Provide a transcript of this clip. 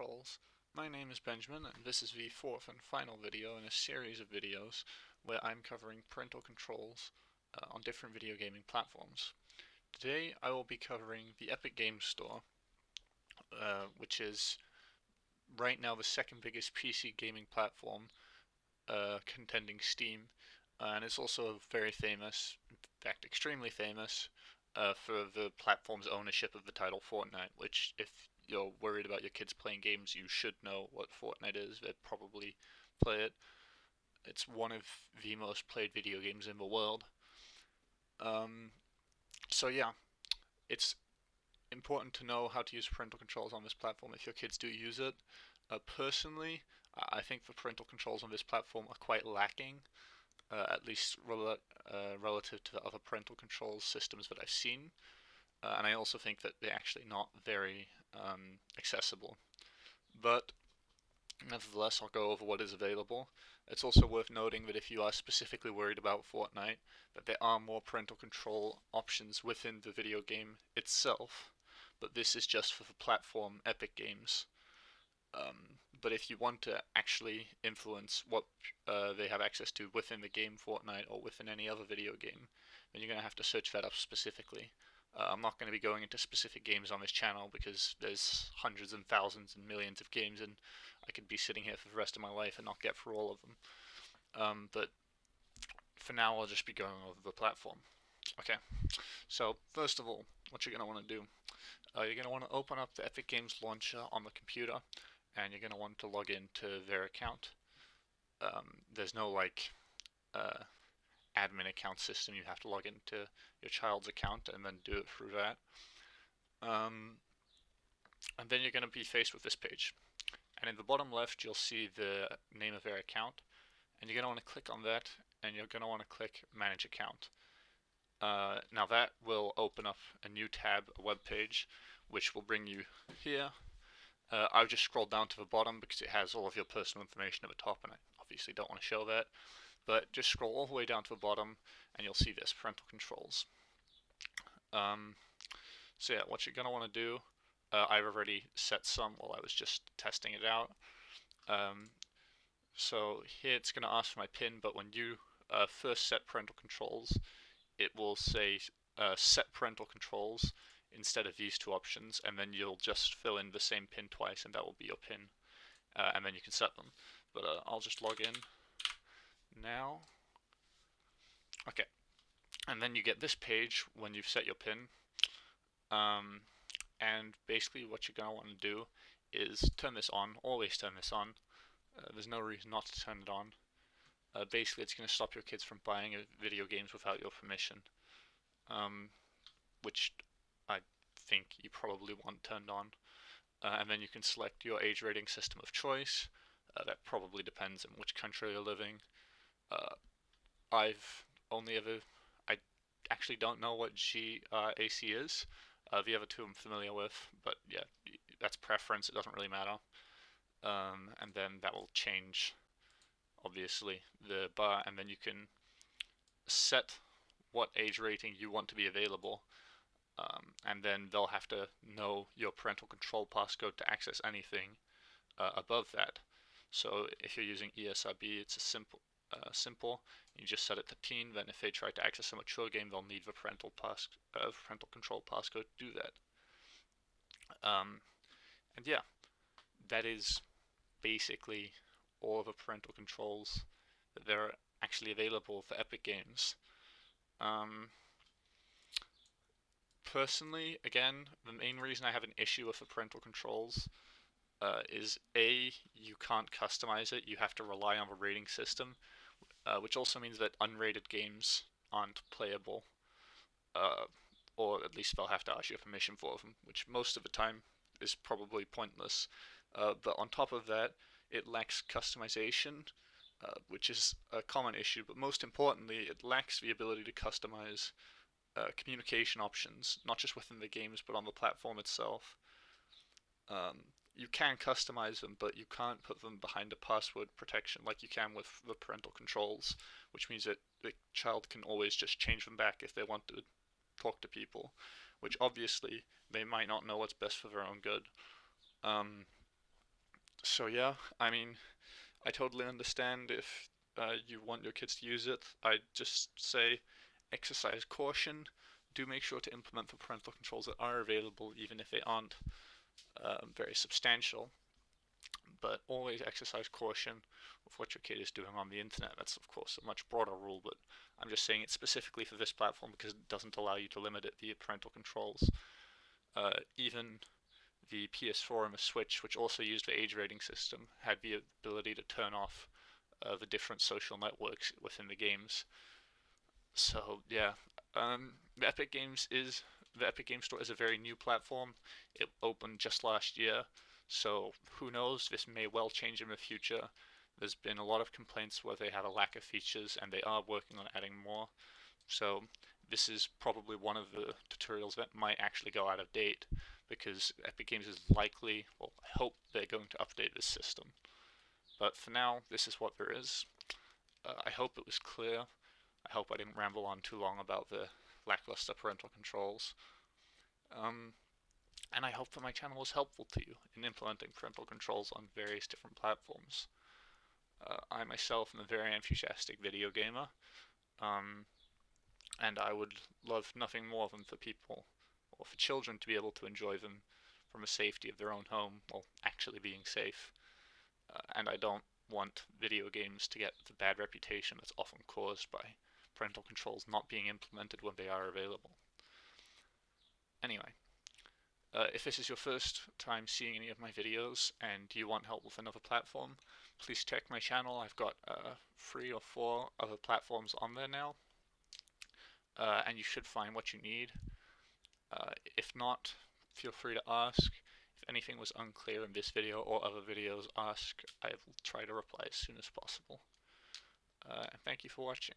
Controls. My name is Benjamin, and this is the fourth and final video in a series of videos where I'm covering parental controls on different video gaming platforms. Today I will be covering the Epic Games Store, which is right now the second biggest PC gaming platform, contending Steam, and it's also very famous, in fact extremely famous, for the platform's ownership of the title Fortnite, which if you're worried about your kids playing games, you should know what Fortnite is. They'd probably play it. It's one of the most played video games in the world. Um, so yeah, it's important to know how to use parental controls on this platform if your kids do use it. Personally, I think the parental controls on this platform are quite lacking, at least relative to the other parental controls systems that I've seen. And I also think that they're actually not very accessible. But nevertheless, I'll go over what is available. It's also worth noting that if you are specifically worried about Fortnite, that there are more parental control options within the video game itself, but this is just for the platform Epic Games. But if you want to actually influence what they have access to within the game Fortnite or within any other video game, then you're going to have to search that up specifically. I'm not going to be going into specific games on this channel because there's hundreds and thousands and millions of games, and I could be sitting here for the rest of my life and not get through all of them. But for now, I'll just be going over the platform. Okay, so first of all, what you're going to want to do, you're going to want to open up the Epic Games launcher on the computer, and you're going to want to log into their account. There's no admin account system. You have to log into your child's account and then do it through that. And then you're going to be faced with this page. And in the bottom left, you'll see the name of their account. And you're going to want to click on that, and you're going to want to click Manage Account. Now that will open up a new tab, a web page, which will bring you here. I've just scrolled down to the bottom because it has all of your personal information at the top, and I obviously don't want to show that. But just scroll all the way down to the bottom, and you'll see this, parental controls. So yeah, what you're going to want to do, I've already set some while I was just testing it out. So here it's going to ask for my PIN, but when you first set parental controls, it will say set parental controls instead of these two options, and then you'll just fill in the same PIN twice, and that will be your PIN, and then you can set them. But I'll just log in now. Okay, and then you get this page when you've set your PIN, and basically what you're going to want to do is turn this on, always turn this on. There's no reason not to turn it on. Basically it's going to stop your kids from buying video games without your permission, which I think you probably want turned on. And then you can select your age rating system of choice. That probably depends on which country you're living. I actually don't know what GAC is. The other two I'm familiar with, but yeah, that's preference, it doesn't really matter. And then that will change, obviously, the bar, and then you can set what age rating you want to be available, and then they'll have to know your parental control passcode to access anything above that. So if you're using ESRB, it's a simple. You just set it to teen. Then if they try to access a mature game, they'll need the parental control passcode to do that. And yeah, that is basically all of the parental controls that are actually available for Epic Games. Personally, again, the main reason I have an issue with the parental controls is A, you can't customize it, you have to rely on the rating system, which also means that unrated games aren't playable, or at least they'll have to ask your permission for them, which most of the time is probably pointless. But on top of that, it lacks customization, which is a common issue, but most importantly, it lacks the ability to customize communication options, not just within the games, but on the platform itself. You can customize them, but you can't put them behind a password protection like you can with the parental controls, which means that the child can always just change them back if they want to talk to people, which obviously they might not know what's best for their own good. So yeah, I mean, I totally understand if you want your kids to use it. I just say exercise caution. Do make sure to implement the parental controls that are available, even if they aren't very substantial. But always exercise caution with what your kid is doing on the internet. That's, of course, a much broader rule, but I'm just saying it specifically for this platform because it doesn't allow you to limit it via parental controls. Even the PS4 and the Switch, which also used the age rating system, had the ability to turn off the different social networks within the games. So yeah, the Epic Game Store is a very new platform. It opened just last year, so who knows? This may well change in the future. There's been a lot of complaints where they have a lack of features, and they are working on adding more. So this is probably one of the tutorials that might actually go out of date because Epic Games is likely, well, I hope they're going to update this system. But for now, this is what there is. I hope it was clear. I hope I didn't ramble on too long about the lackluster parental controls. And I hope that my channel was helpful to you in implementing parental controls on various different platforms. I myself am a very enthusiastic video gamer, and I would love nothing more than for people, or for children, to be able to enjoy them from the safety of their own home while actually being safe. And I don't want video games to get the bad reputation that's often caused by parental controls not being implemented when they are available. Anyway, if this is your first time seeing any of my videos and you want help with another platform, please check my channel. I've got 3 or 4 other platforms on there now, and you should find what you need. If not, feel free to ask. If anything was unclear in this video or other videos, ask. I will try to reply as soon as possible. And thank you for watching.